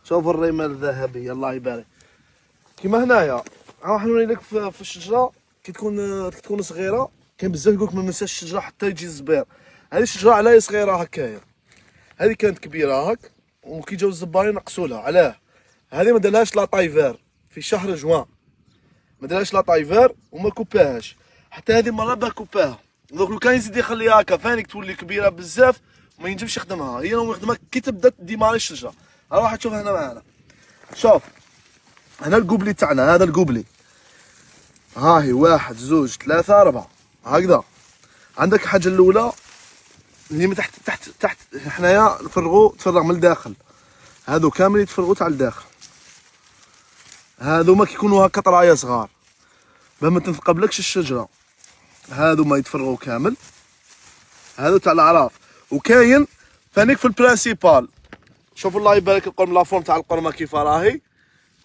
شوف الرمال الذهبي الله يبارك. كيما هنايا راح نوري لك في الشجره كي تكون صغيره، كاين بزاف يقولك ما ننساش الشجره حتى يجي الزبير. هذه الشجره علاه صغيره هكايا، هذه كانت كبيره هاك وكي جاو الزبارين نقصوا لها. علاه؟ هذه ما دارلهاش لا طايفير في شهر جوان، ما دارلهاش لا طايفير وما كوباهاش. حتى هذه مره باه كوباها، دوك لو كان يزيد يخليها هكا فانيك تولي كبيره بزاف وما ينجمش يخدمها. هي راهو يخدمها كي تبدا ديماري الشجره. راح تشوف هنا معانا، شوف هنا القبلي تاعنا، هذا القبلي ها هي 1 2 3 4 هكذا. عندك الحاجه الاولى اللي من تحت حنايا نفرغوا تفرغ من الداخل، هادو كامل يتفرغوا تاع الداخل. هادو ما كيكونوا هكا طرايا صغار باه ما تنثقبلكش الشجره، هادو ما يتفرغوا كامل، هادو تاع الاعراف. وكاين ثانيك في البرانسيبال، شوفوا الله يبارك القرم لافورم تاع القرمه كيف راهي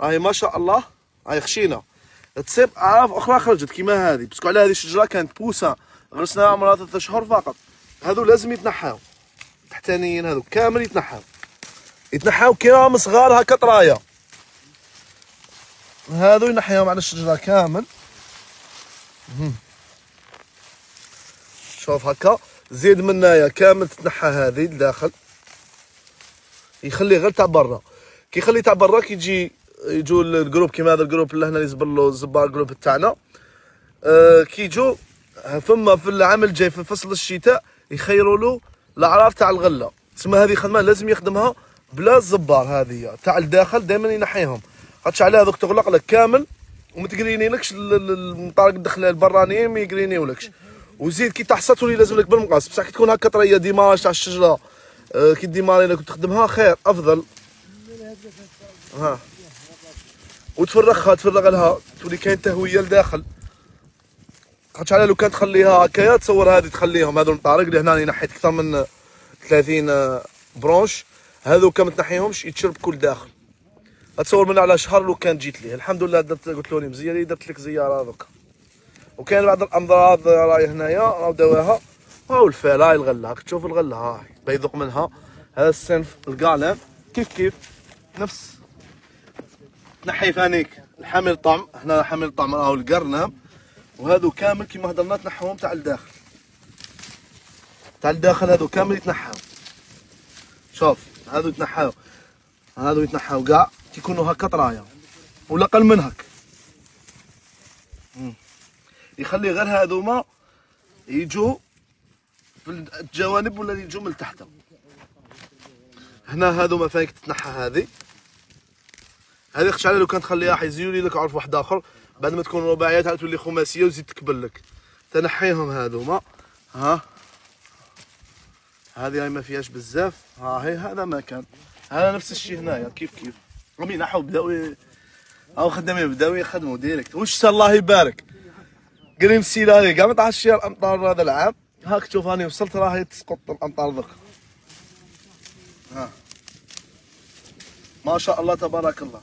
ما شاء الله، راهي خشينه. تصيب اعراف اخرى خرجت كيما هذه، باسكو على هذه الشجره كانت بوسه غرسناها عمرها 3 اشهر فقط. هادو لازم يتنحاو تحتانيين، هادو كامل يتنحاو كي راهم صغار هكا طرايا، هادو ينحيهم على الشجره كامل. شوف هكا زيد منايا كامل تتنحى هذه لداخل، يخلي غير تاع برا. كي يخلي تاع برا كي يجوا الجروب كيما هذا الجروب اللي هنا اللي يزبرلو الزبار الجروب تاعنا، كي يجوا ثم في العام الجاي في فصل الشتاء يخيروا له الاعراف تاع الغله. تسمى هذه خدمه لازم يخدمها بلا الزبار، هذه تاع الداخل دائما ينحيهم، خاطش على هذوك تغلق لك كامل وما تقرينيلكش المطارق الداخليه البرانيين ما يقرينيولكش. وزيد كي تحصل تولي لازم لك بالمقاس، بصح كي تكون هكا طريه ديماج تاع الشجره كي ديماري لك وتخدمها خير افضل. ها وتفرغها تفرغ لها تولي كاين تهويه لداخل، خاطش على لو كان تخليها هكايا تصور هذه تخليهم هذو المطارق اللي هنا نحيت اكثر من 30 برونش، هذو كان ما تنحيهمش يتشرب كل داخل. اتصور من على شهر لو كان جيت ليه. الحمد لله قلت لهم مزيان درت لك زياره دوكا. وكاين بعض الامراض راهي هنايا راهو دواها، هاو الفال هاي الغله راك تشوف الغله هاي بيذوق منها. هذا الصنف القالم كيف نفس تنحي فانيك الحامل طعم، هنا حامل طعم راهو القرنم. وهذو كامل كيما هضرنا تنحوهم تاع الداخل، هذو كامل يتنحاو. شوف هذو يتنحاو كاع كيكونوا هكا طرايا ولا اقل من هك. يخلي غير هذوما يجوا في الجوانب ولا يجوا من تحت. هنا هذوما فايك تتنحى هذه خش على لو كان تخليها حيزيولي لك عرف واحد اخر بعد ما تكون رباعيه تعاود تولي خماسيه وزيد تكبل لك. تنحيهم هذوما، ها هذه ما فيهاش بزاف، ها هي هذا ما كان. هذا نفس الشيء هنايا كيف راهم ينحوا بداو او خدامين بداو يخدموا ديريكت. وش الله يبارك قريم السيلاني كاع ما طاحش الامطار هذا العام. هاك تشوف راني وصلت راهي تسقط الامطار ذوك. ها ما شاء الله تبارك الله.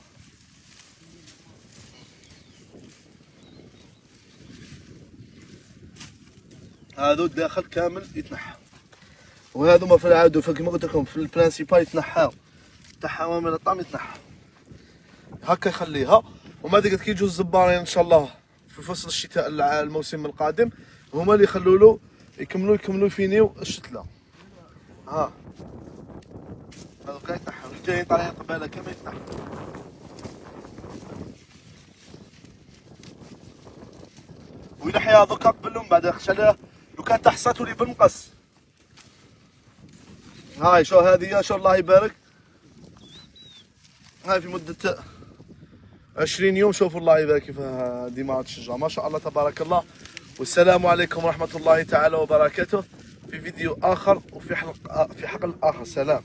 هذو الداخل كامل يتنحى، وهذو ما في العادو كما قلت لكم في البرانسيبال يتنحاو تحاو من الطعم يتنحى هكا يخليها. وما قلت كي يجوا الزبارين ان شاء الله في فصل الشتاء الموسم القادم هما اللي يخلوا له يكملوا يفينيو الشتله. ها هذو كاع يتنحاو جايين طالعين قباله كامل يتنحاو. وينحي هذوك قبلهم بعد خشى لو كان تحصى تولي بالمقص. هاي شو هذه شو الله يبارك، هاي في مدة 20 يوم. شوفوا الله يبارك كيف ديمارة الشجرة ما شاء الله تبارك الله. والسلام عليكم ورحمة الله تعالى وبركاته في فيديو آخر وفي حقل آخر. سلام.